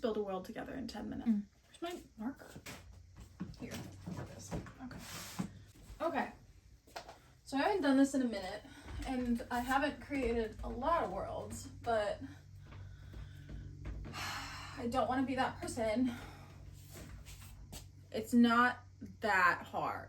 build a world together in 10 minutes. Where's my marker? Here. Okay. So I haven't done this in a minute, and I haven't created a lot of worlds, but I don't want to be that person. It's not that hard.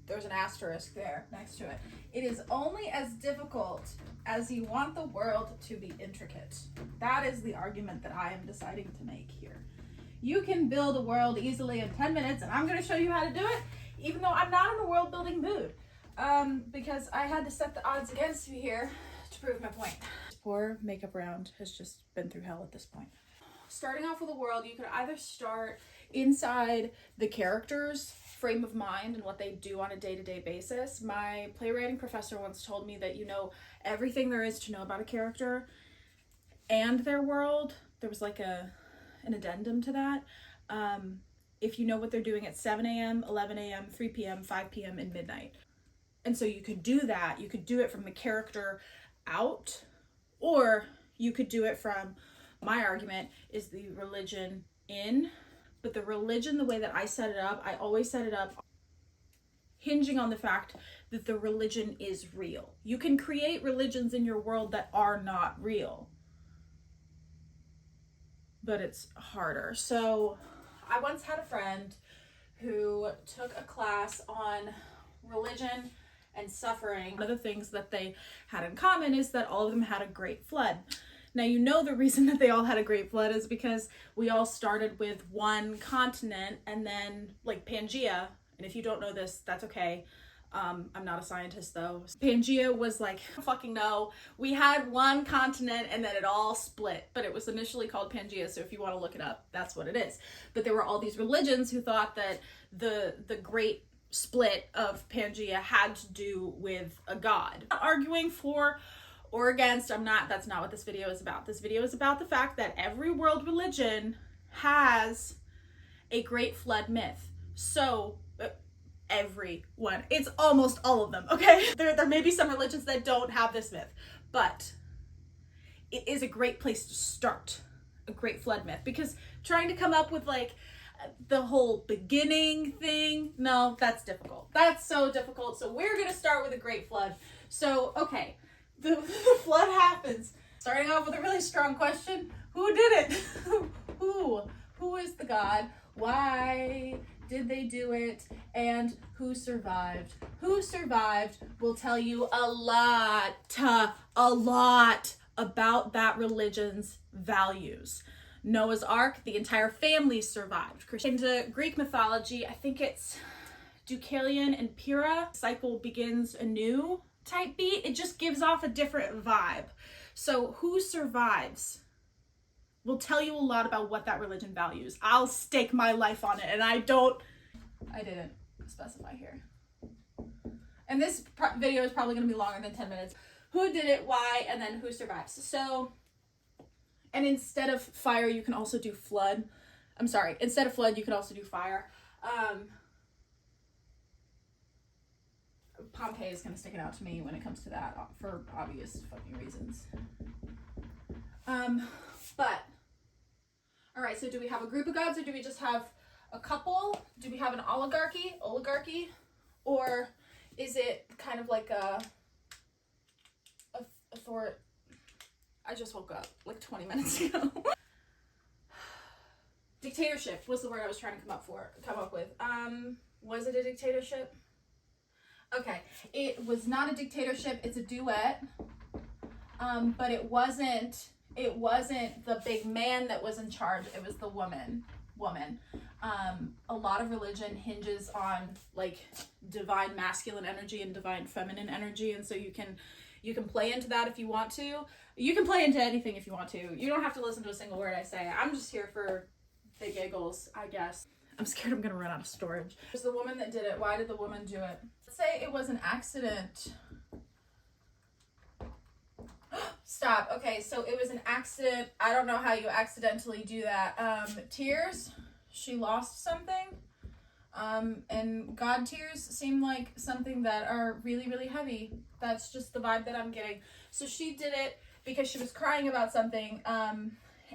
There's an asterisk there next to it. It is only as difficult as you want the world to be intricate. That is the argument that I am deciding to make here. You can build a world easily in 10 minutes, and I'm going to show you how to do it, even though I'm not in the world building mood. Because I had to set the odds against me here to prove my point. This poor makeup round has just been through hell at this point. Starting off with a world, you could either start inside the characters' frame of mind and what they do on a day-to-day basis. My playwriting professor once told me that you know everything there is to know about a character and their world. There was like an addendum to that. If you know what they're doing at 7 a.m., 11 a.m., 3 p.m., 5 p.m., and midnight. And so you could do that. You could do it from the character out, or you could do it from, my argument is the religion in. But the religion, the way that I set it up, I always set it up hinging on the fact that the religion is real. You can create religions in your world that are not real, but it's harder. So I once had a friend who took a class on religion and suffering. One of the things that they had in common is that all of them had a great flood. Now, you know the reason that they all had a great flood is because we all started with one continent and then like Pangea. And if you don't know this, that's okay. I'm not a scientist though. Pangea was like, fucking no. We had one continent and then it all split, but it was initially called Pangea. So if you want to look it up, that's what it is. But there were all these religions who thought that the great split of Pangea had to do with a god. Not arguing for or against, that's not what this video is about. This video is about the fact that every world religion has a great flood myth. So everyone, it's almost all of them, okay? There may be some religions that don't have this myth, but it is a great place to start a great flood myth, because trying to come up with like the whole beginning thing, no, that's difficult. That's so difficult. So we're gonna start with a great flood. So, okay. The flood happens. Starting off with a really strong question. Who did it? Who is the god? Why did they do it? And who survived? Who survived will tell you a lot about that religion's values. Noah's Ark, the entire family survived. Into Greek mythology, I think it's Deucalion and Pyrrha. Cycle begins anew type beat. It just gives off a different vibe. So who survives will tell you a lot about what that religion values. I'll stake my life on it, and I didn't specify here. And this video is probably going to be longer than 10 minutes. Who did it, why, and then who survives. So, and instead of fire, you can also do flood. I'm sorry, instead of flood, you can also do fire. Pompeii is kind of sticking out to me when it comes to that for obvious fucking reasons. But, all right, so do we have a group of gods or do we just have a couple? Do we have an oligarchy, or is it kind of like a I just woke up like 20 minutes ago. Dictatorship was the word I was trying to come up with. Was it a dictatorship? Okay, it was not a dictatorship, it's a duet. But it wasn't the big man that was in charge, it was the woman. A lot of religion hinges on like divine masculine energy and divine feminine energy, and so you can play into that if you want to. You can play into anything if you want to. You don't have to listen to a single word I say. I'm just here for the giggles, I guess. I'm scared I'm gonna run out of storage. It was the woman that did it. Why did the woman do it? Let's say it was an accident. Stop. Okay, so it was an accident. I don't know how you accidentally do that. Tears. She lost something. And God tears seem like something that are really, really heavy. That's just the vibe that I'm getting. So she did it because she was crying about something.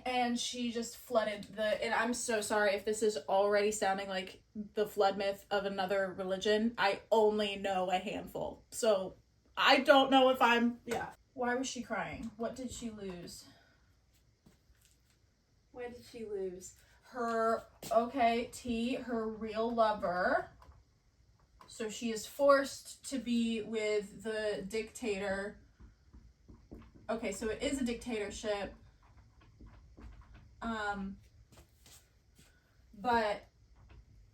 and she just flooded and I'm so sorry if this is already sounding like the flood myth of another religion. I only know a handful, so I don't know if I'm, yeah. Why was she crying? What did she lose? What did she lose? Her, okay, T, her real lover. So she is forced to be with the dictator. Okay, so it is a dictatorship. But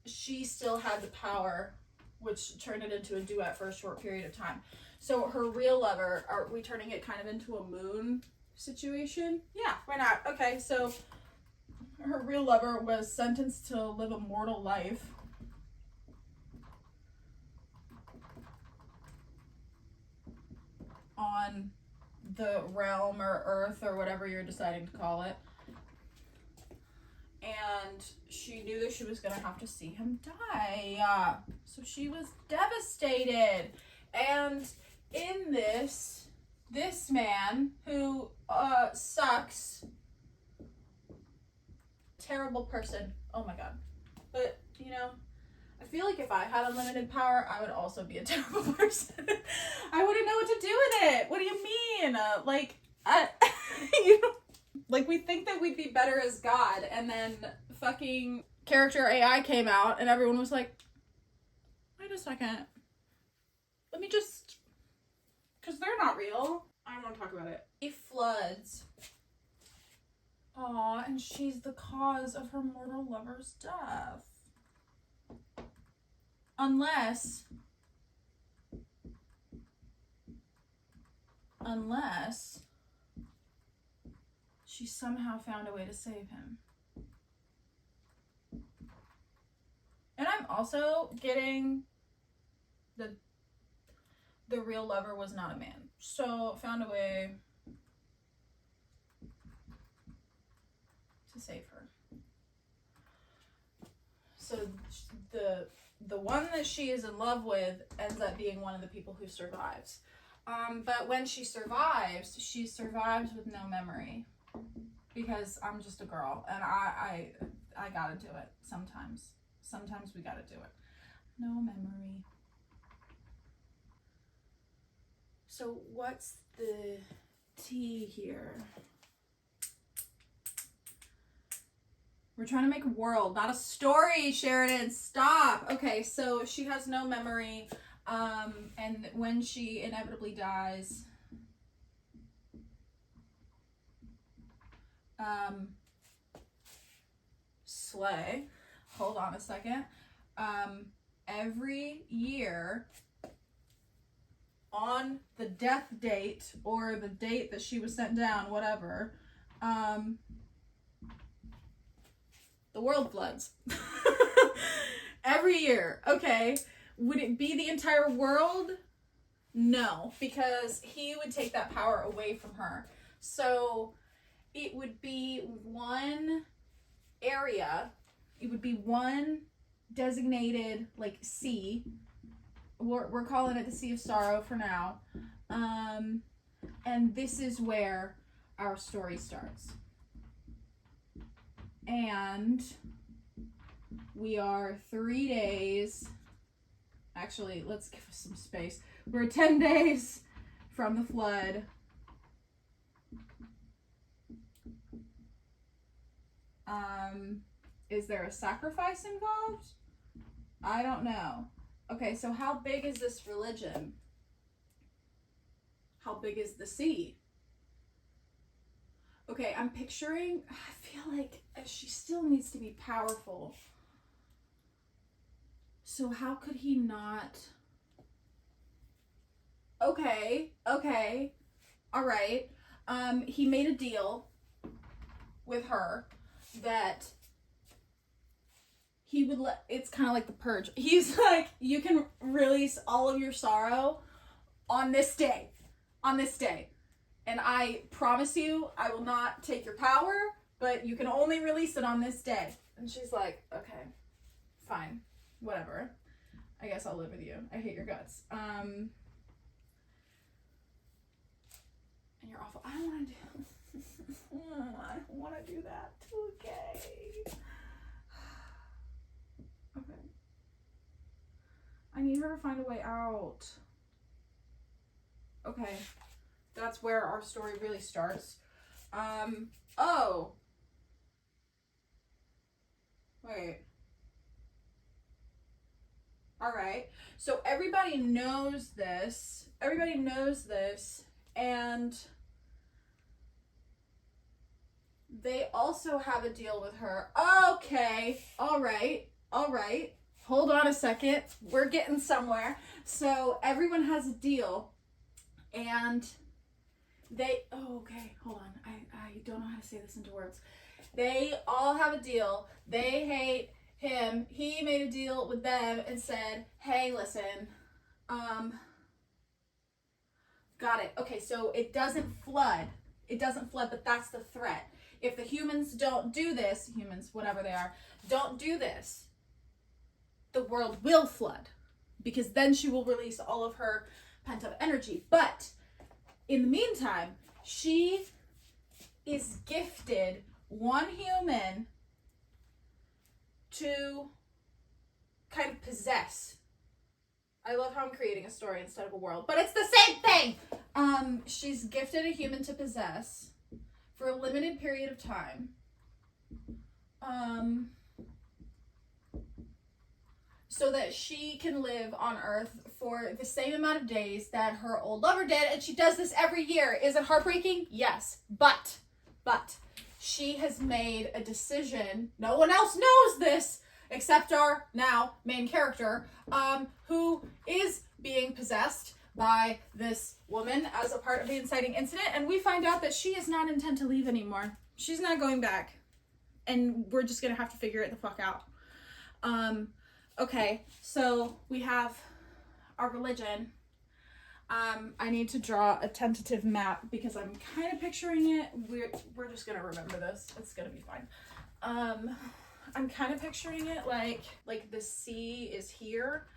she still had the power, which turned it into a duet for a short period of time. So her real lover, are we turning it kind of into a moon situation? Yeah, why not? Okay, so her real lover was sentenced to live a mortal life. On the realm or earth or whatever you're deciding to call it. And she knew that she was going to have to see him die. So she was devastated. And in this man who sucks, terrible person. Oh my God. But, you know, I feel like if I had unlimited power, I would also be a terrible person. I wouldn't know what to do with it. What do you mean? You know, like, we think that we'd be better as God, and then fucking character AI came out, and everyone was like, wait a second. Let me just, because they're not real. I don't want to talk about it. It floods. Aw, and she's the cause of her mortal lover's death. Unless she somehow found a way to save him. And I'm also getting the real lover was not a man. So found a way to save her. So the one that she is in love with ends up being one of the people who survives. But when she survives with no memory. Because I'm just a girl, and I gotta do it sometimes. Sometimes we gotta do it. No memory. So what's the tea here? We're trying to make a world, not a story, Sheridan. Stop. Okay, so she has no memory, and when she inevitably dies, slay. Hold on a second. Every year, on the death date or the date that she was sent down, whatever, the world floods. Every year. Okay. Would it be the entire world? No, because he would take that power away from her. So it would be one area. It would be one designated, like, sea. We're calling it the Sea of Sorrow for now. And this is where our story starts. And we are 3 days. Actually, let's give us some space. We're 10 days from the flood. Is there a sacrifice involved? I don't know. Okay, so how big is this religion? How big is the sea? Okay, I'm picturing, I feel like she still needs to be powerful. So how could he not? Okay, all right. He made a deal with her that he would it's kind of like the purge. He's like, you can release all of your sorrow on this day. And I promise you, I will not take your power, but you can only release it on this day. And she's like, okay, fine, whatever. I guess I'll live with you. I hate your guts. And you're awful. I don't want to do I don't want to do that. Okay. Okay. I need her to find a way out. Okay. That's where our story really starts. Oh. Wait. All right. So everybody knows this. Everybody knows this. And they also have a deal with her. Okay. All right. All right. Hold on a second. We're getting somewhere. So everyone has a deal. And they, oh, okay. Hold on. I don't know how to say this into words. They all have a deal. They hate him. He made a deal with them and said, hey, listen, got it. Okay, so it doesn't flood. It doesn't flood, but that's the threat. If the humans don't do this, humans, whatever they are, don't do this, the world will flood, because then she will release all of her pent-up energy. But in the meantime, she is gifted one human to kind of possess. I love how I'm creating a story instead of a world, but it's the same thing. She's gifted a human to possess for a limited period of time. So that she can live on Earth for the same amount of days that her old lover did, and she does this every year. Is it heartbreaking? Yes, but she has made a decision. No one else knows this except our now main character, who is being possessed by this woman as a part of the inciting incident, and we find out that she is not intent to leave anymore. She's not going back, and we're just gonna have to figure it the fuck out. Okay, so we have our religion. I need to draw a tentative map because I'm kind of picturing it. We're just gonna remember this. It's gonna be fine. I'm kind of picturing it like the sea is here,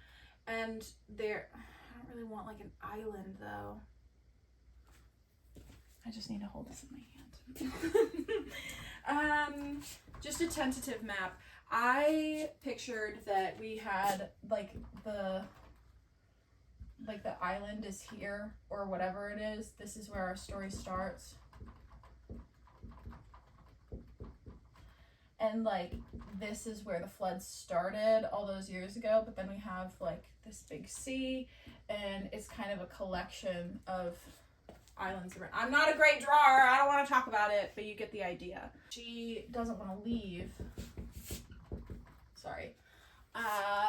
and there. I don't really want like an island though. I just need to hold this in my hand. Just a tentative map. I pictured that we had like the island is here, or whatever it is. This is where our story starts. And like this is where the floods started all those years ago, but then we have like this big sea, and it's kind of a collection of islands around. I'm not a great drawer. I don't want to talk about it, but you get the idea. She doesn't want to leave. Sorry.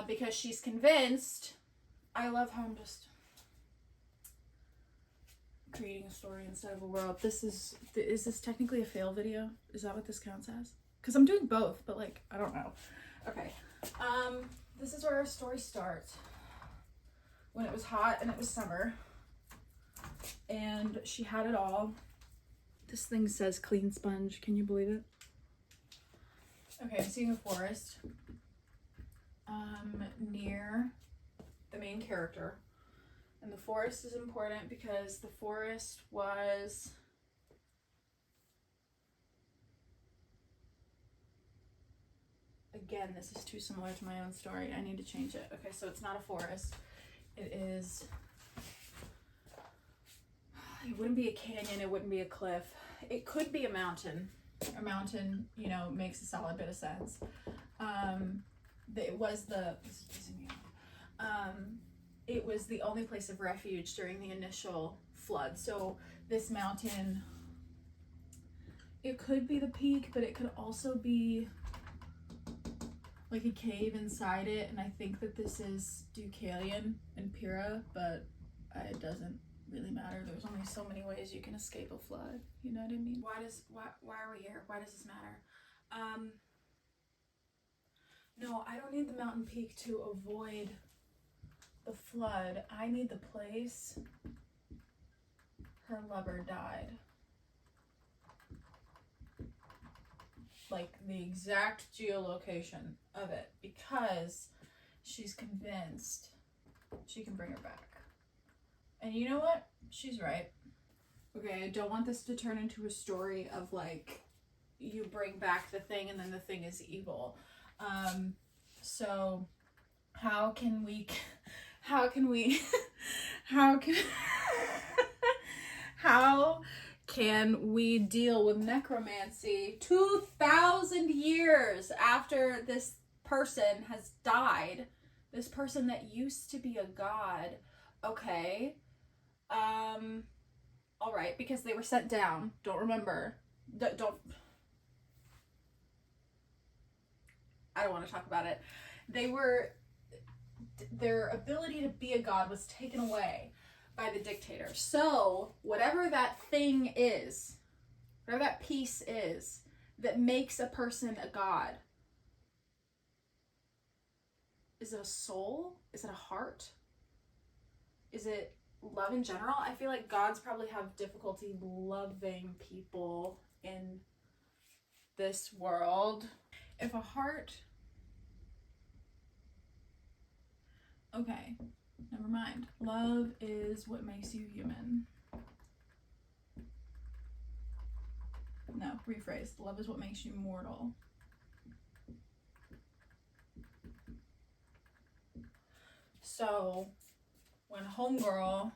Because she's convinced. I love how I'm just creating a story instead of a world. Is this technically a fail video? Is that what this counts as? Because I'm doing both, but like, I don't know. Okay. This is where our story starts. When it was hot and it was summer. And she had it all. This thing says clean sponge. Can you believe it? Okay, I'm seeing a forest. Near the main character. And the forest is important because the forest was again, this is too similar to my own story. I need to change it. Okay, so it's not a forest. It wouldn't be a canyon, it wouldn't be a cliff. It could be a mountain. A mountain, you know, makes a solid bit of sense. It was the only place of refuge during the initial flood. So this mountain, it could be the peak, but it could also be like a cave inside it. And I think that this is Deucalion and Pyrrha, but it doesn't really matter. There's only so many ways you can escape a flood. You know what I mean? Why are we here? Why does this matter? No, I don't need the mountain peak to avoid the flood. I need the place her lover died. Like the exact geolocation of it, because she's convinced she can bring her back. And you know what? She's right. Okay, okay, I don't want this to turn into a story of like, you bring back the thing and then the thing is evil. So how can we how can we how can we deal with necromancy 2,000 years after this person has died, this person that used to be a god? Okay, all right, because they were sent down. Don't remember. Don't. I don't want to talk about it. Their ability to be a god was taken away by the dictator. So whatever that thing is, whatever that piece is that makes a person a god, is it a soul? Is it a heart? Is it love in general? I feel like gods probably have difficulty loving people in this world. If a heart... Okay, never mind. Love is what makes you human. No, rephrase. Love is what makes you mortal. So, when homegirl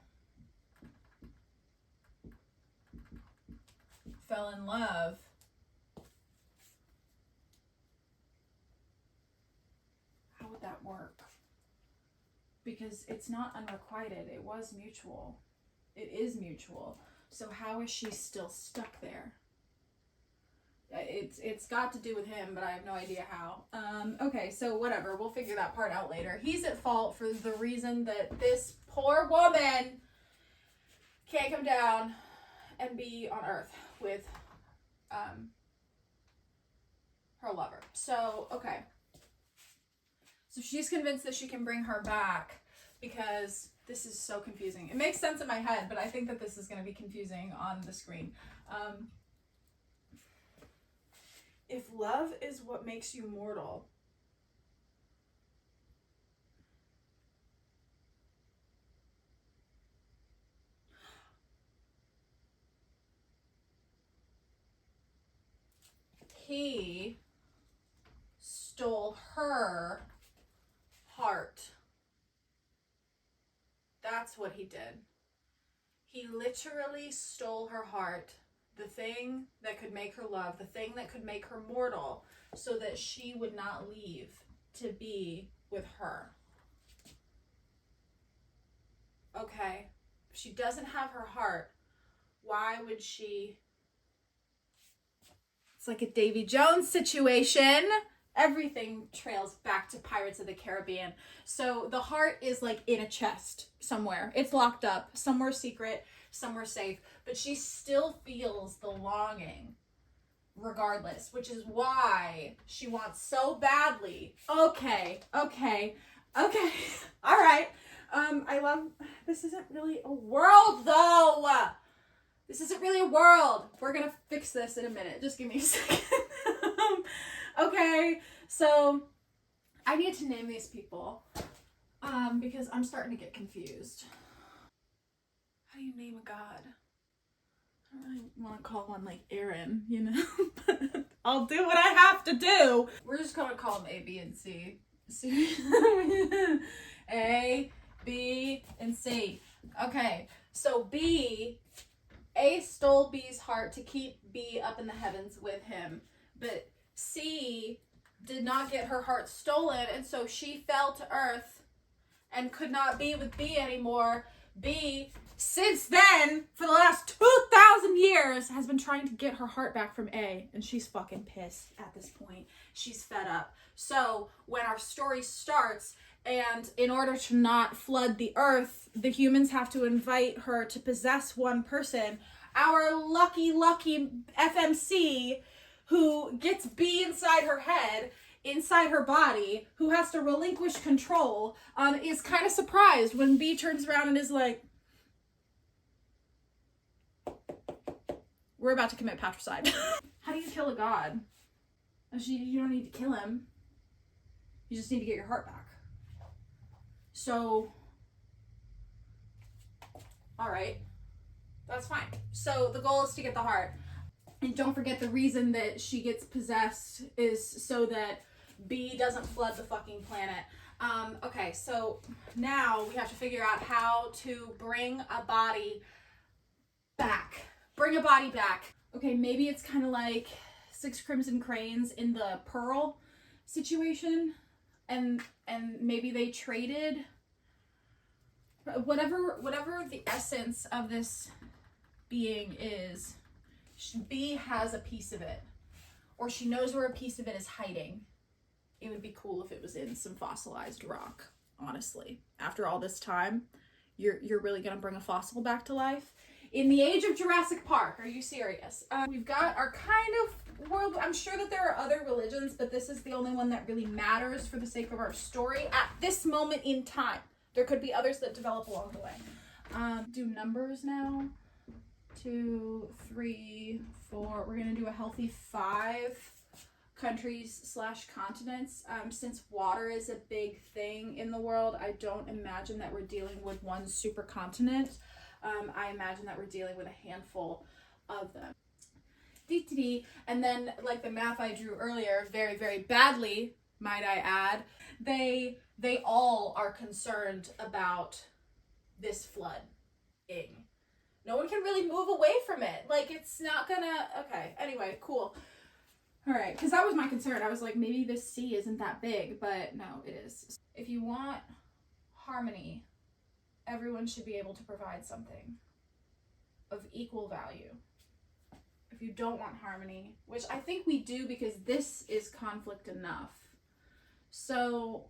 fell in love, how would that work? Because it's not unrequited. It was mutual. It is mutual. So how is she still stuck there? It's got to do with him, but I have no idea how. Okay, so whatever. We'll figure that part out later. He's at fault for the reason that this poor woman can't come down and be on Earth with her lover. So, okay. So she's convinced that she can bring her back because this is so confusing. It makes sense in my head, but I think that this is going to be confusing on the screen. If love is what makes you mortal, he stole her heart. That's what he did. He literally stole her heart, the thing that could make her love, the thing that could make her mortal, so that she would not leave to be with her. Okay, if she doesn't have her heart, why would she? It's like a Davy Jones situation. Everything trails back to Pirates of the Caribbean. So the heart is like in a chest somewhere. It's locked up, somewhere secret, somewhere safe. But she still feels the longing regardless, which is why she wants so badly. Okay. All right. I love, this isn't really a world though. This isn't really a world. We're gonna fix this in a minute. Just give me a second. Okay, so I need to name these people because I'm starting to get confused. How do you name a god? I don't really want to call one like Aaron, you know, but I'll do what I have to do. We're just gonna call them A, B, and C. A, B, and C. Okay, so A stole B's heart to keep B up in the heavens with him, but C did not get her heart stolen, and so she fell to earth and could not be with B anymore. B, since then, for the last 2,000 years, has been trying to get her heart back from A, and she's fucking pissed at this point. She's fed up. So when our story starts, and in order to not flood the earth, the humans have to invite her to possess one person. Our lucky FMC, who gets B inside her head, inside her body, who has to relinquish control, is kind of surprised when B turns around and is like, we're about to commit patricide. How do you kill a god? You don't need to kill him. You just need to get your heart back. So, all right. That's fine. So the goal is to get the heart. And don't forget, the reason that she gets possessed is so that B doesn't flood the fucking planet. Okay, so now we have to figure out how to bring a body back. Bring a body back. Okay, maybe it's kind of like Six Crimson Cranes in the Pearl situation, and maybe they traded whatever the essence of this being is. B has a piece of it, or she knows where a piece of it is hiding. It would be cool if it was in some fossilized rock, honestly. After all this time, you're really gonna bring a fossil back to life? In the age of Jurassic Park, are you serious? We've got our kind of world. I'm sure that there are other religions, but this is the only one that really matters for the sake of our story at this moment in time. There could be others that develop along the way. Do numbers now. 2, 3, 4. We're gonna do a healthy 5 countries / continents. Since water is a big thing in the world, I don't imagine that we're dealing with one supercontinent. I imagine that we're dealing with a handful of them. And then, like the math I drew earlier, very, very badly, might I add, they all are concerned about this flooding. No one can really move away from it. Like, it's not gonna... Okay, anyway, cool. All right, because that was my concern. I was like, maybe this sea isn't that big, but no, it is. If you want harmony, everyone should be able to provide something of equal value. If you don't want harmony, which I think we do because this is conflict enough. So,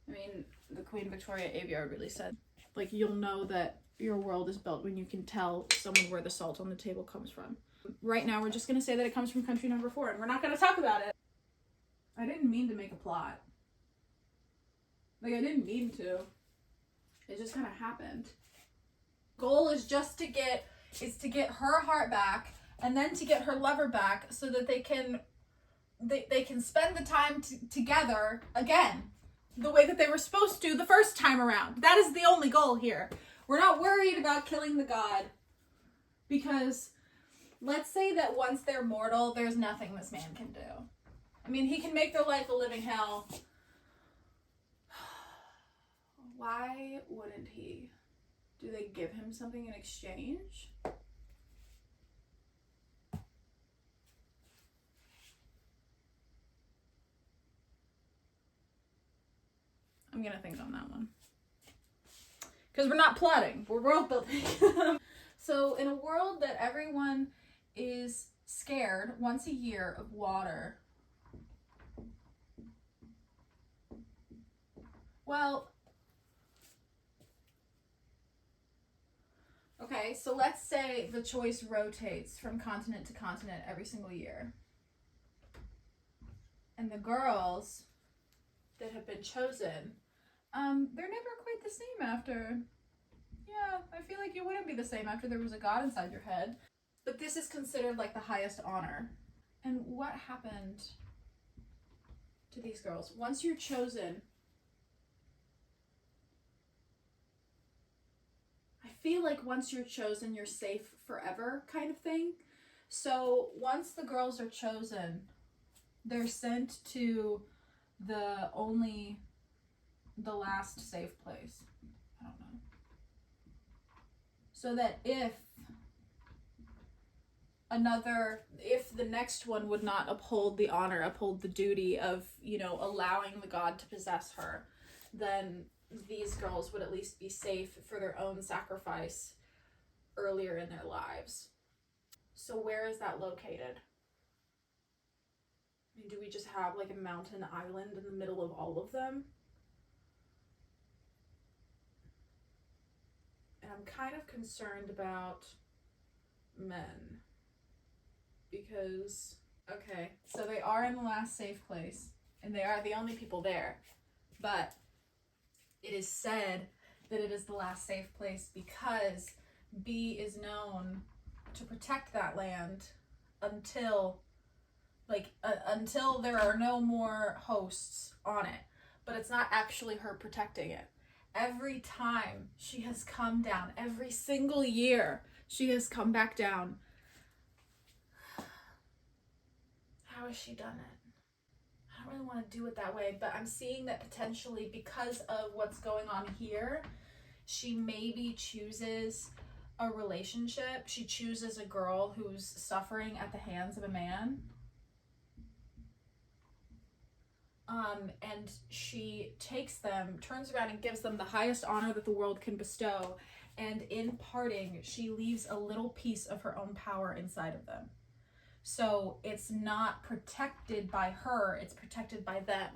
I mean, the Queen Victoria Aviar really said, like, you'll know that your world is built when you can tell someone where the salt on the table comes from. Right now, we're just going to say that it comes from country number 4, and we're not going to talk about it. I didn't mean to make a plot. Like, I didn't mean to. It just kind of happened. Goal is just to get her heart back, and then to get her lover back, so that they can spend the time together again, the way that they were supposed to the first time around. That is the only goal here. We're not worried about killing the god, because let's say that once they're mortal, there's nothing this man can do. I mean, he can make their life a living hell. Why wouldn't he? Do they give him something in exchange? I'm gonna think on that one. Because we're not plotting, we're world building. So in a world that everyone is scared once a year of water, well, okay, so let's say the choice rotates from continent to continent every single year. And the girls that have been chosen, they're never quite the same after. Yeah, I feel like you wouldn't be the same after there was a god inside your head. But this is considered like the highest honor. And what happened to these girls? Once you're chosen, I feel like once you're chosen, you're safe forever kind of thing. So once the girls are chosen, they're sent to the last safe place. I don't know. So that if the next one would not uphold the honor, uphold the duty of, allowing the god to possess her, then these girls would at least be safe for their own sacrifice earlier in their lives. So where is that located? I mean, do we just have like a mountain island in the middle of all of them? And I'm kind of concerned about men. Because, okay, so they are in the last safe place, and they are the only people there. But it is said that it is the last safe place because B is known to protect that land until there are no more hosts on it. But it's not actually her protecting it. every time she has come down, every single year she has come back down. How has she done it? I don't really want to do it that way, but I'm seeing that potentially because of what's going on here, she maybe chooses a relationship. She chooses a girl who's suffering at the hands of a man. And she takes them, turns around and gives them the highest honor that the world can bestow. And in parting, she leaves a little piece of her own power inside of them. So it's not protected by her, it's protected by them.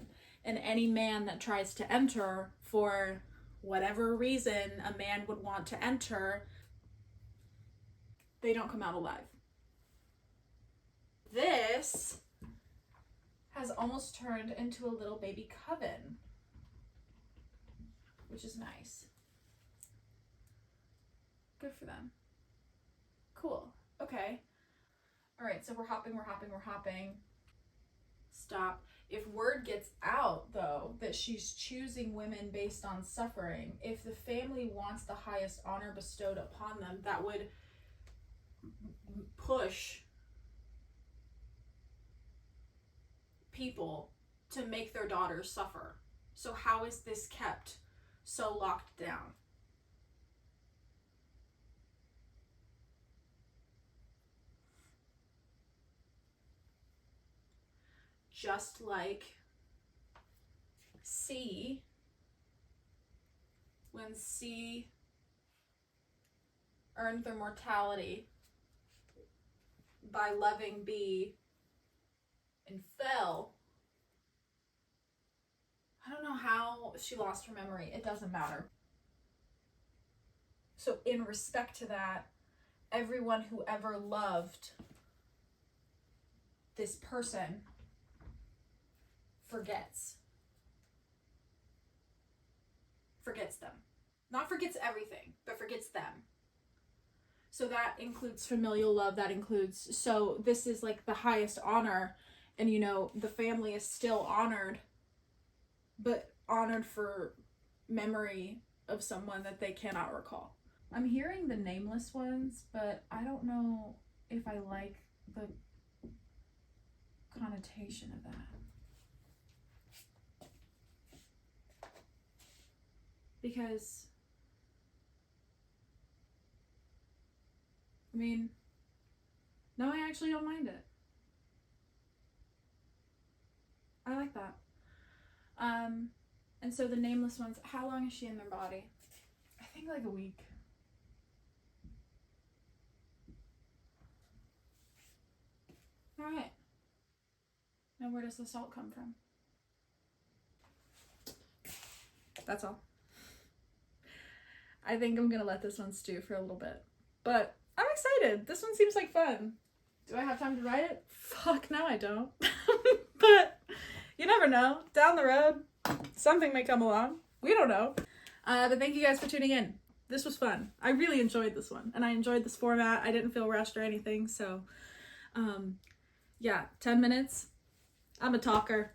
And any man that tries to enter for whatever reason a man would want to enter, they don't come out alive. This has almost turned into a little baby coven, which is nice. Good for them. Cool. Okay. All right, so we're hopping. Stop. If word gets out, though, that she's choosing women based on suffering, if the family wants the highest honor bestowed upon them, that would push people to make their daughters suffer. So how is this kept so locked down? Just like C, when C earned their mortality by loving B and fell. I don't know how she lost her memory. It doesn't matter. So in respect to that, everyone who ever loved this person forgets them. Not forgets everything, but forgets them. So that includes familial love, so this is like the highest honor, and the family is still honored, but honored for memory of someone that they cannot recall. I'm hearing the nameless ones, but I don't know if I like the connotation of that. Because, no, I actually don't mind it. I like that. And so the nameless ones, how long is she in their body? I think like a week. All right. Now where does the salt come from? That's all. I think I'm gonna let this one stew for a little bit. But I'm excited. This one seems like fun. Do I have time to write it? Fuck, no I don't. But you never know. Down the road, something may come along. We don't know. But thank you guys for tuning in. This was fun. I really enjoyed this one. And I enjoyed this format. I didn't feel rushed or anything. So, yeah, 10 minutes. I'm a talker.